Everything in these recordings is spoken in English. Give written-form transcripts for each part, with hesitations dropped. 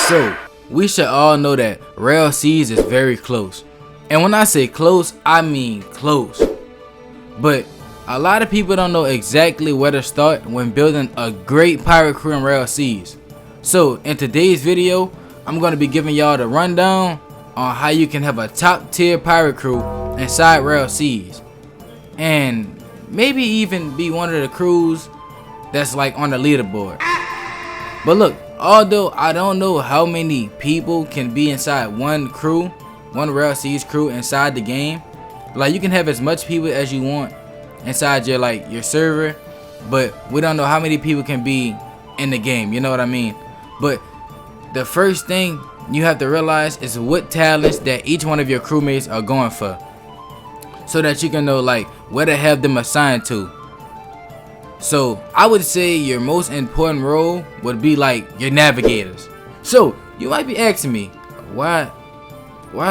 So, we should all know that Rell Seas is very close. And when I say close, I mean close. But a lot of people don't know exactly where to start when building a great pirate crew in Rell Seas. So, in today's video, I'm going to be giving y'all the rundown on how you can have a top tier pirate crew inside Rell Seas. And maybe even be one of the crews that's like on the leaderboard. But look, although I don't know how many people can be inside one crew, one Rell Seas crew inside the game, like you can have as much people as you want inside your server, but we don't know how many people can be in the game, you know what I mean? But the first thing you have to realize is what talents that each one of your crewmates are going for, so that you can know like where to have them assigned to. So I would say your most important role would be like your navigators. So you might be asking me, why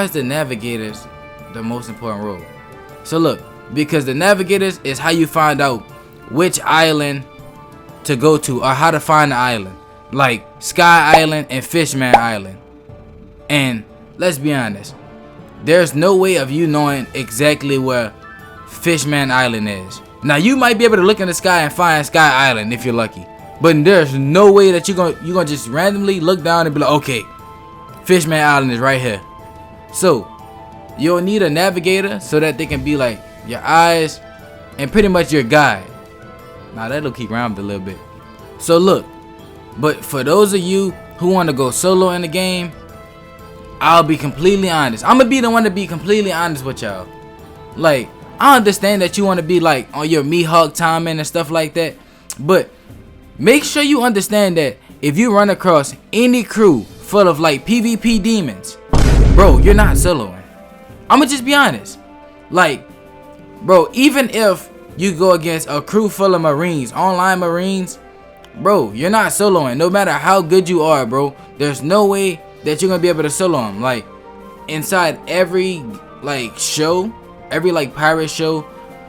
is the navigators the most important role? So look, because the navigators is how you find out which island to go to or how to find the island, like Sky Island and Fishman Island. And let's be honest, there's no way of you knowing exactly where Fishman Island is. Now you might be able to look in the sky and find Sky Island if you're lucky, but there's no way that you're gonna just randomly look down and be like, okay, Fishman Island is right here. So you'll need a navigator so that they can be like your eyes and pretty much your guide. Now that'll keep rhymed a little bit. So look, but for those of you who want to go solo in the game, I'll be completely honest. I'm gonna be the one to be completely honest with y'all. Like, I understand that you want to be like on your Mihawk timing and stuff like that, but make sure you understand that if you run across any crew full of like PvP demons, bro, you're not soloing. I'ma just be honest. Like, bro, even if you go against a crew full of Marines, online Marines, bro, you're not soloing. No matter how good you are, bro, there's no way that you're gonna be able to solo them. Like, inside every like show, every like pirate show,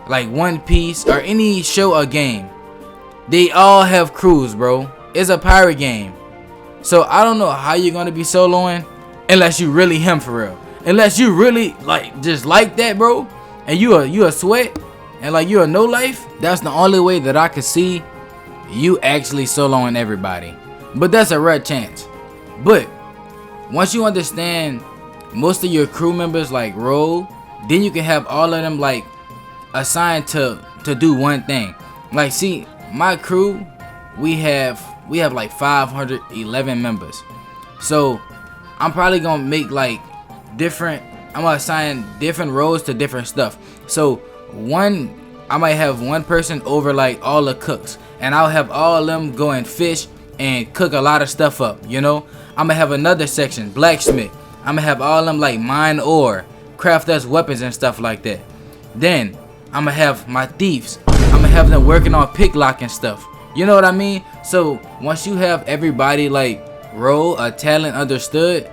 like One Piece or any show or game, they all have crews, bro. It's a pirate game. So I don't know how you're gonna be soloing unless you really him for real. Unless you really like just like that, bro, and you a sweat and like you a no life. That's the only way that I could see you actually soloing everybody. But that's a rare chance. But once you understand most of your crew members like role, then you can have all of them like assigned to do one thing. Like, see, my crew, we have like 511 members. So I'm probably gonna make like I'm gonna assign different roles to different stuff. So I might have one person over like all the cooks, and I'll have all of them go and fish and cook a lot of stuff up, you know. I'm gonna have another section, blacksmith. I'm gonna have all of them like mine ore, craft us weapons and stuff like that. Then I'm gonna have my thieves. I'm gonna have them working on pick lock and stuff. You know what I mean? So once you have everybody like role or talent understood,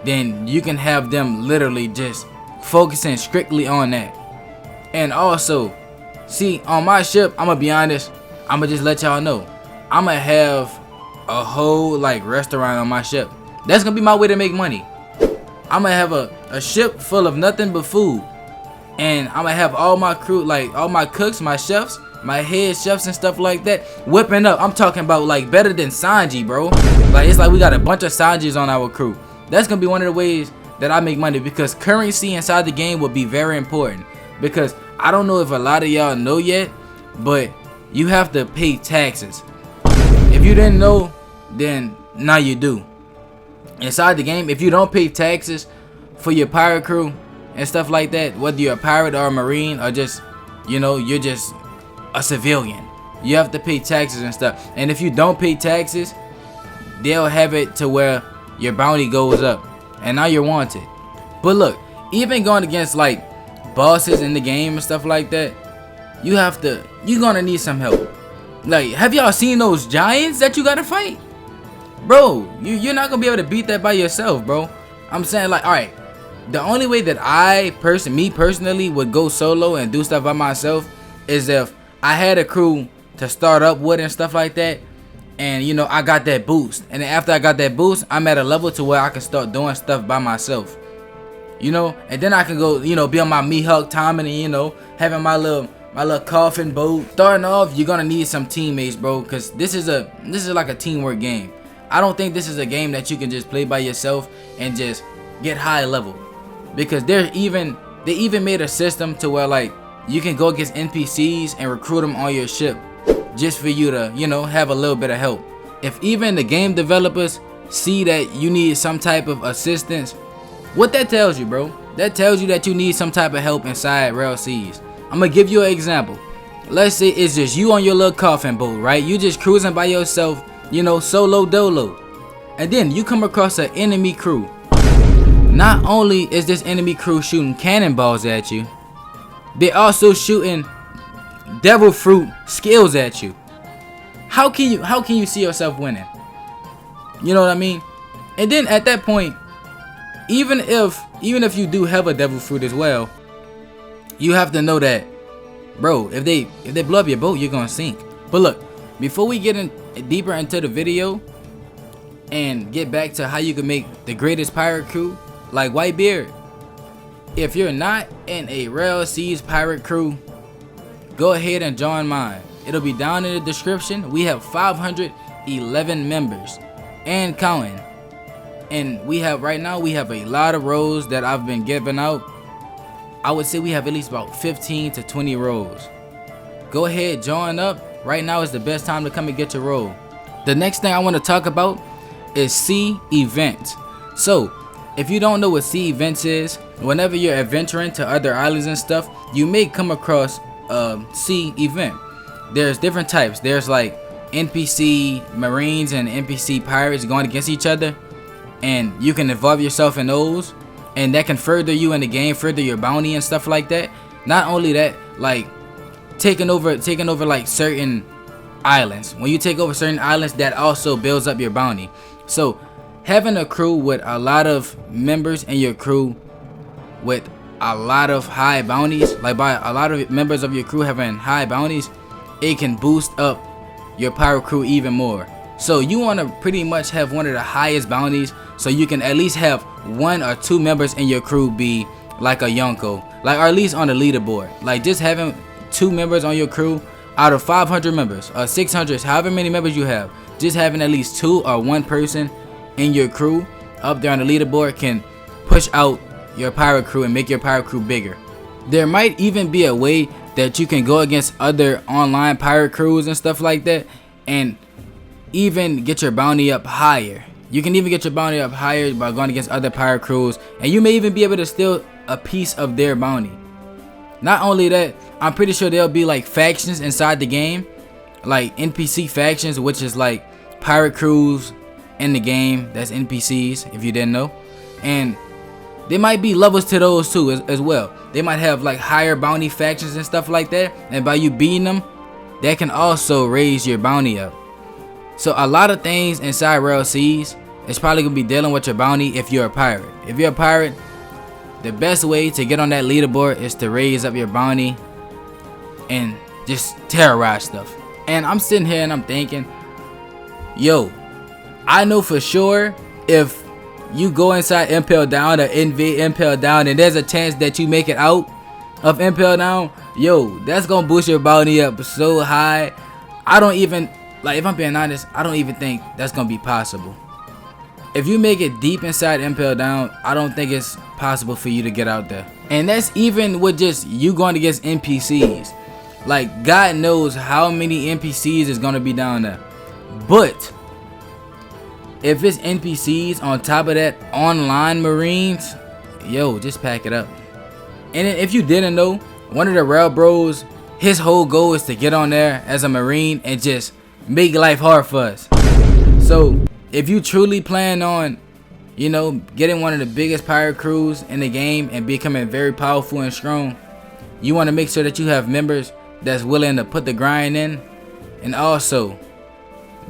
then you can have them literally just focusing strictly on that. And also, see, on my ship, I'm gonna be honest, I'm gonna just let y'all know, I'm gonna have a whole like restaurant on my ship. That's gonna be my way to make money. I'm gonna have a ship full of nothing but food, and I'm gonna have all my crew, like all my cooks, my chefs, my head chefs and stuff like that, whipping up. I'm talking about like better than Sanji, bro. Like, it's like we got a bunch of Sanjis on our crew. That's gonna be one of the ways that I make money, because currency inside the game will be very important. Because I don't know if a lot of y'all know yet, but you have to pay taxes. If you didn't know, then now you do. Inside the game, if you don't pay taxes for your pirate crew and stuff like that, whether you're a pirate or a marine or just, you know, you're just a civilian, you have to pay taxes and stuff. And if you don't pay taxes, they'll have it to where your bounty goes up and now you're wanted. But look, even going against like bosses in the game and stuff like that, you're gonna need some help. Like, have y'all seen those giants that you gotta fight? Bro, you're not gonna be able to beat that by yourself, bro. I'm saying, like, alright, the only way that me personally would go solo and do stuff by myself is if I had a crew to start up with and stuff like that, and you know, I got that boost, and then after I got that boost, I'm at a level to where I can start doing stuff by myself, you know, and then I can go, you know, be on my Mihawk timing, and you know, having my little coffin boat. Starting off, you're gonna need some teammates, bro, because this is like a teamwork game. I don't think this is a game that you can just play by yourself and just get high level, because they even made a system to where like you can go against NPCs and recruit them on your ship just for you to, you know, have a little bit of help. If even the game developers see that you need some type of assistance, what that tells you, bro, that tells you that you need some type of help inside Rell Seas. I'm gonna give you an example. Let's say it's just you on your little coffin boat, right? You just cruising by yourself, you know, solo dolo, and then you come across an enemy crew. Not only is this enemy crew shooting cannonballs at you, they're also shooting devil fruit skills at you. How can you see yourself winning? You know what I mean? And then at that point, even if you do have a devil fruit as well, you have to know that, bro, if they blow up your boat, you're gonna sink. But look, before we get in deeper into the video and get back to how you can make the greatest pirate crew like Whitebeard, if you're not in a Rell Seas pirate crew, go ahead and join mine. It'll be down in the description. We have 511 members and counting. And right now we have a lot of roles that I've been giving out. I would say we have at least about 15 to 20 roles. Go ahead, join up. Right now is the best time to come and get your role. The next thing I want to talk about is sea events. So if you don't know what sea events is, whenever you're adventuring to other islands and stuff, you may come across a sea event. There's different types. There's like NPC Marines and NPC pirates going against each other, and you can involve yourself in those, and that can further you in the game, further your bounty and stuff like that. Not only that, like taking over like certain islands. When you take over certain islands, that also builds up your bounty. So having a crew with a lot of members in your crew with a lot of high bounties, like by a lot of members of your crew having high bounties, it can boost up your pirate crew even more. So you want to pretty much have one of the highest bounties, so you can at least have 1 or 2 members in your crew be like a Yonko, like, or at least on the leaderboard. Like just having 2 members on your crew out of 500 members or 600, however many members you have, just having at least 2 or 1 person in your crew up there on the leaderboard can push out your pirate crew and make your pirate crew bigger. There might even be a way that you can go against other online pirate crews and stuff like that and even get your bounty up higher. You can even get your bounty up higher by going against other pirate crews, and you may even be able to steal a piece of their bounty. Not only that, I'm pretty sure there'll be like factions inside the game, like NPC factions, which is like pirate crews in the game that's NPCs, if you didn't know. And there might be levels to those too as well. They might have like higher bounty factions and stuff like that, and by you beating them, that can also raise your bounty up. So a lot of things inside Rell Seas is probably gonna be dealing with your bounty if you're a pirate. If you're a pirate, the best way to get on that leaderboard is to raise up your bounty and just terrorize stuff. And I'm sitting here and I'm thinking, yo, I know for sure if you go inside Impel Down or invade Impel Down and there's a chance that you make it out of Impel Down, yo, that's gonna boost your bounty up so high. I don't even, like, if I'm being honest, I don't even think that's gonna be possible. If you make it deep inside Impel Down, I don't think it's possible for you to get out there. And that's even with just you going against NPCs. Like, God knows how many NPCs is gonna be down there. But if it's NPCs on top of that, online Marines, yo, just pack it up. And then if you didn't know, one of the Rell Bros, his whole goal is to get on there as a Marine and just make life hard for us. So if you truly plan on, you know, getting one of the biggest pirate crews in the game and becoming very powerful and strong, you want to make sure that you have members that's willing to put the grind in and also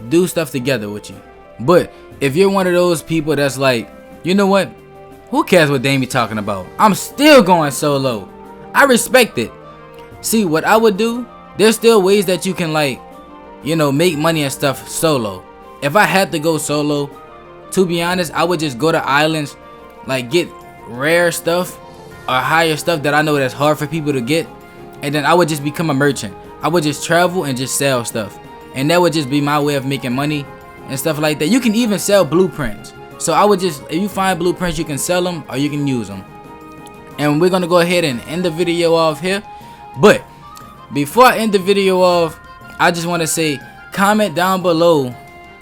do stuff together with you. But if you're one of those people that's like, you know what, who cares what Daameh talking about, I'm still going solo, I respect it. See, what I would do, there's still ways that you can like you know, make money and stuff solo. If I had to go solo, to be honest, I would just go to islands, like get rare stuff or higher stuff that I know that's hard for people to get, and then I would just become a merchant. I would just travel and just sell stuff, and that would just be my way of making money and stuff like that. You can even sell blueprints. So I would just, if you find blueprints, you can sell them or you can use them. And we're gonna go ahead and end the video off here. But before I end the video off, I just want to say, comment down below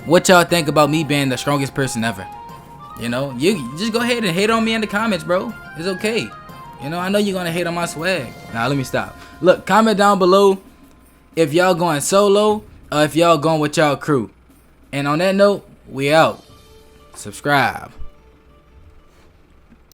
what y'all think about me being the strongest person ever. You know, you just go ahead and hate on me in the comments, bro. It's okay. You know, I know you're gonna hate on my swag. Now let me stop. Look, comment down below if y'all going solo or if y'all going with y'all crew. And on that note, we out. Subscribe.